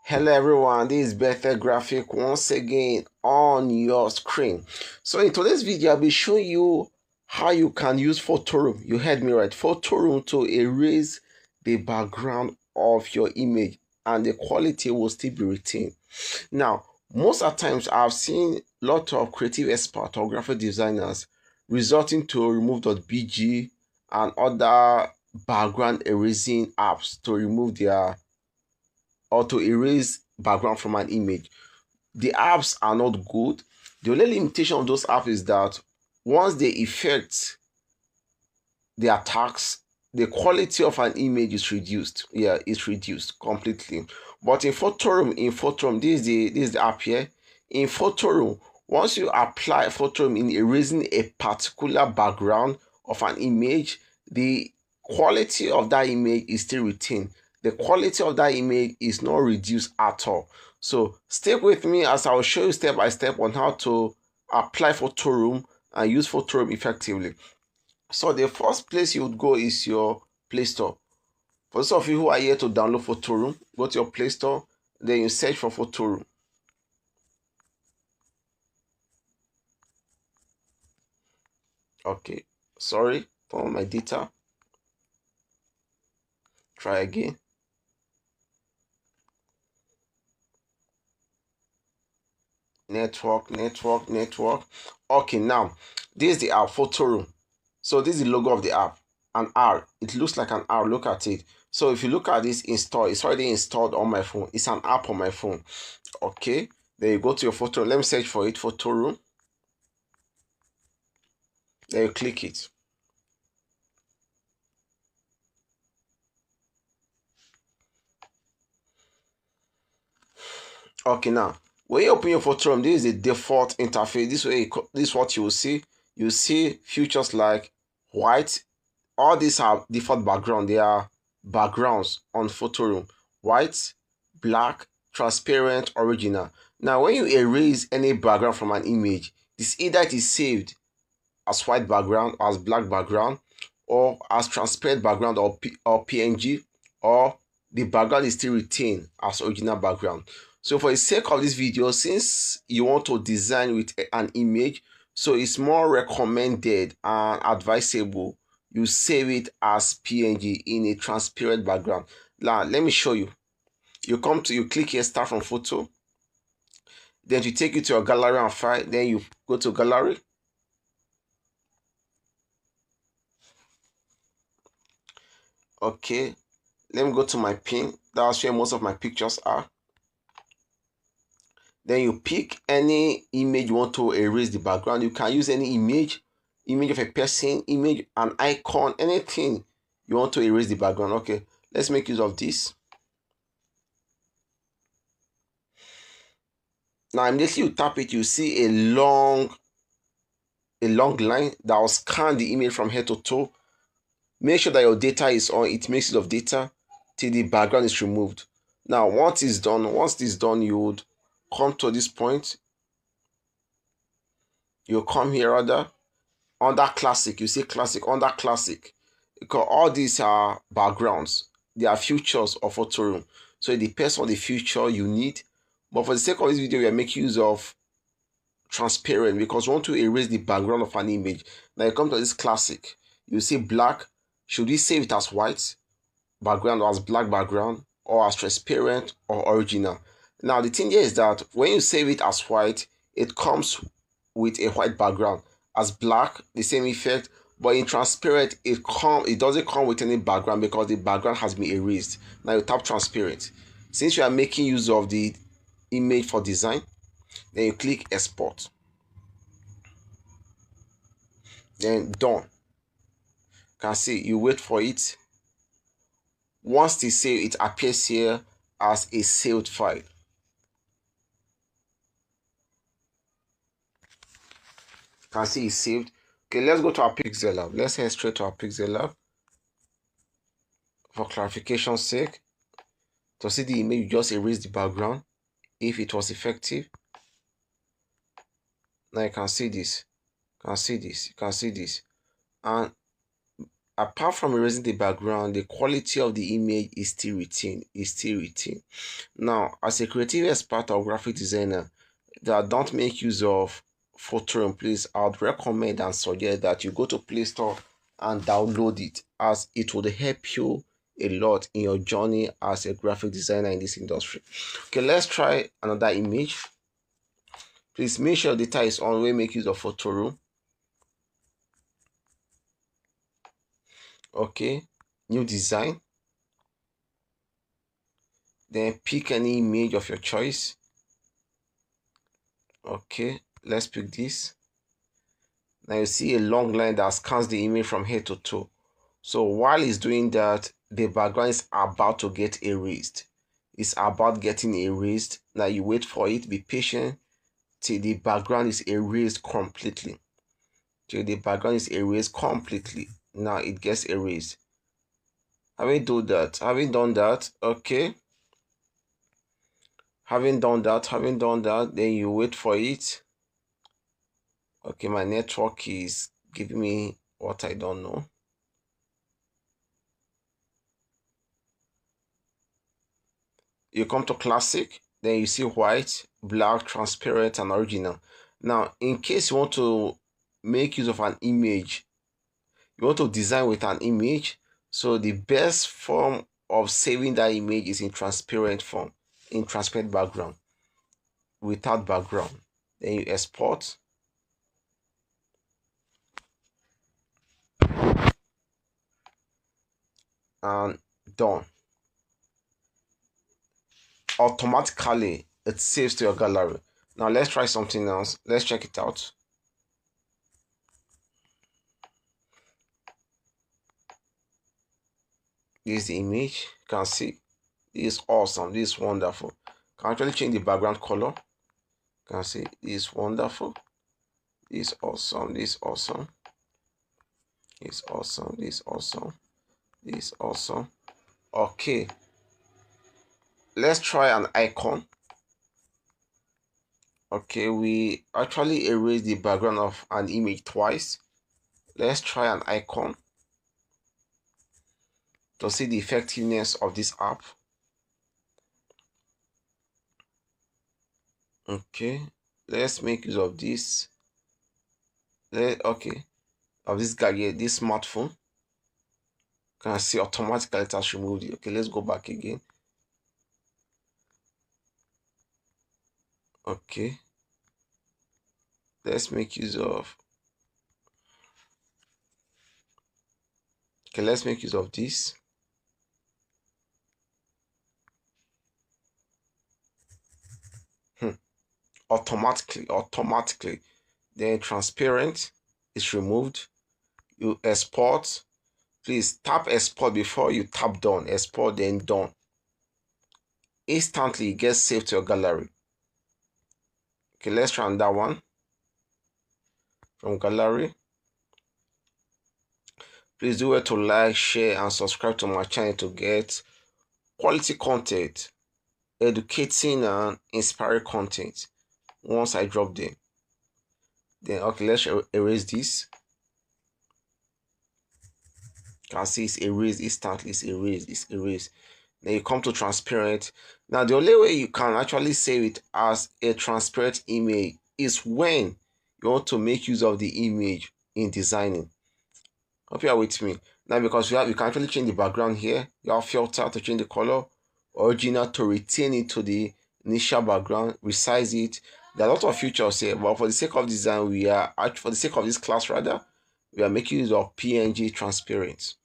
Hello everyone, this is Better Graphic once again on your screen. So in today's video, I'll be showing you how you can use Photoroom. You heard me right, Photoroom to erase the background of your image and the quality will still be retained. Now, most of the times I've seen a lot of creative experts or graphic designers resorting to remove.bg and other background erasing apps to remove their or to erase background from an image. The apps are not good. The only limitation of those apps is that once they effect the attacks, the quality of an image is reduced. Yeah, it's reduced completely. But in Photoroom, this is the app here. In Photoroom, once you apply Photoroom in erasing a particular background of an image, the quality of that image is still retained. The quality of that image is not reduced at all. So stick with me as I will show you step by step on how to apply Photoroom and use Photoroom effectively. So the first place you would go is your Play Store. For those of you who are here to download Photoroom, go to your Play Store, then you search for Photoroom. Okay, sorry, turn on my data. Try again. Network. Okay, now this is the app Photoroom. So this is the logo of the app, an R. It looks like an R. Look at it. So if you look at this install, it's already installed on my phone. It's an app on my phone. Okay, then you go to your Photoroom. Let me search for it, Photoroom. Then you click it. Okay, now when you open your Photoroom, this is the default interface. This is what you will see. You see features like white. All these are default background. They are backgrounds on Photoroom: white, black, transparent, original. Now when you erase any background from an image, either it is saved as white background, as black background, or as transparent background, or PNG, or the background is still retained as original background. So for the sake of this video, since you want to design with an image, so it's more recommended and advisable you save it as PNG in a transparent background. Now let me show you. You click here, start from photo, then you take it to your gallery and file, then you go to gallery. Okay, let me go to my pin. That's where most of my pictures are. Then you pick any image you want to erase the background. You can use any image of a person, image, an icon, anything you want to erase the background. Okay, let's make use of this. Now immediately you tap it, you see a long line that will scan the image from head to toe. Make sure that your data is on. It makes use of data till the background is removed. Now once this is done, you would come to this point. You come here under classic. You see classic, under classic, because all these are backgrounds. They are features of Photoroom. So it depends on the feature you need. But for the sake of this video, we are making use of transparent because we want to erase the background of an image. Now you come to this classic. You see black. Should we save it as white background or as black background or as transparent or original? Now the thing here is that when you save it as white, it comes with a white background. As black, the same effect, but in transparent, it doesn't come with any background because the background has been erased. Now you tap transparent. Since you are making use of the image for design, then you click export. Then done. You can see, you wait for it. Once they save, it appears here as a saved file. You can see it's saved. Okay, let's go to our Pixellab. Let's head straight to our Pixellab. For clarification's sake, to see the image, you just erase the background if it was effective. Now you can see this. You can see this. And apart from erasing the background, the quality of the image is still retained. Now, as a creative expert or graphic designer that don't make use of Photoroom, please, I would recommend and suggest that you go to Play Store and download it, as it would help you a lot in your journey as a graphic designer in this industry. Okay, let's try another image. Please make sure data is on when make use of Photoroom. Okay, new design. Then pick any image of your choice. Okay, let's pick this. Now you see a long line that scans the image from head to toe. So while it's doing that, the background is about to get erased. It's about getting erased. Now you wait for it, be patient till the background is erased completely. Till the background is erased completely. Now it gets erased. Having done that, okay. Having done that, then you wait for it. Okay, my network is giving me what I don't know. You come to classic, then you see white, black, transparent, and original. Now, in case you want to make use of an image, you want to design with an image, so the best form of saving that image is in transparent form, in transparent background, without background. Then you export. And done. Automatically, it saves to your gallery. Now let's try something else. Let's check it out. This is the image. You can see this is awesome. This is wonderful. Can actually change the background color. You can see this is wonderful. This is awesome. This is awesome. This is awesome. This is awesome. This is awesome. Okay. Let's try an icon. Okay, we actually erased the background of an image twice. Let's try an icon to see the effectiveness of this app. Okay, let's make use of this. Of this gadget, this smartphone. Can I see automatically it has removed it? Okay, let's go back again. Okay, let's make use of. Okay, let's make use of this. Automatically. Then transparent is removed. You export. Please tap export before you tap done. Export, then done. Instantly it gets saved to your gallery. Okay, let's try that one. From gallery. Please do well to like, share, and subscribe to my channel to get quality content, educating and inspiring content once I drop them. Then okay, let's erase this. You can see it's erased instantly. It's erased. Then you come to transparent. Now the only way you can actually save it as a transparent image is when you want to make use of the image in designing. Hope you are with me. Now because you can actually change the background here. You have filter to change the color, original to retain it to the initial background, resize it. There are a lot of features here, but for the sake of design, for the sake of this class rather, we are making use of PNG transparent.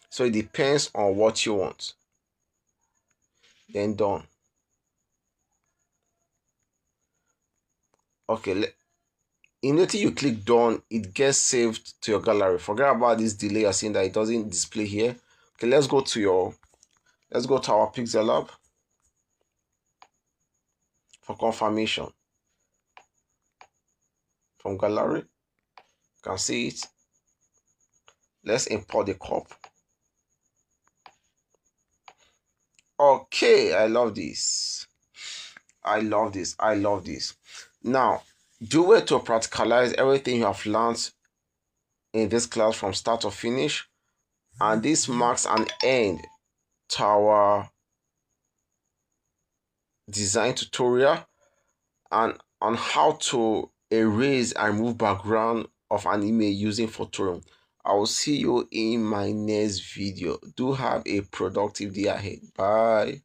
So it depends on what you want. Then done. Okay, immediately you click done, it gets saved to your gallery. Forget about this delay. You're seeing that it doesn't display here. Okay, let's go to our Pixellab for confirmation. From gallery, you can see it. Let's import the cup. Okay, I love this. I love this. Now, do it to practicalize everything you have learned in this class from start to finish. And this marks an end to our design tutorial and on how to erase and remove background of an image using Photoroom. I will see you in my next video. Do have a productive day ahead. Bye.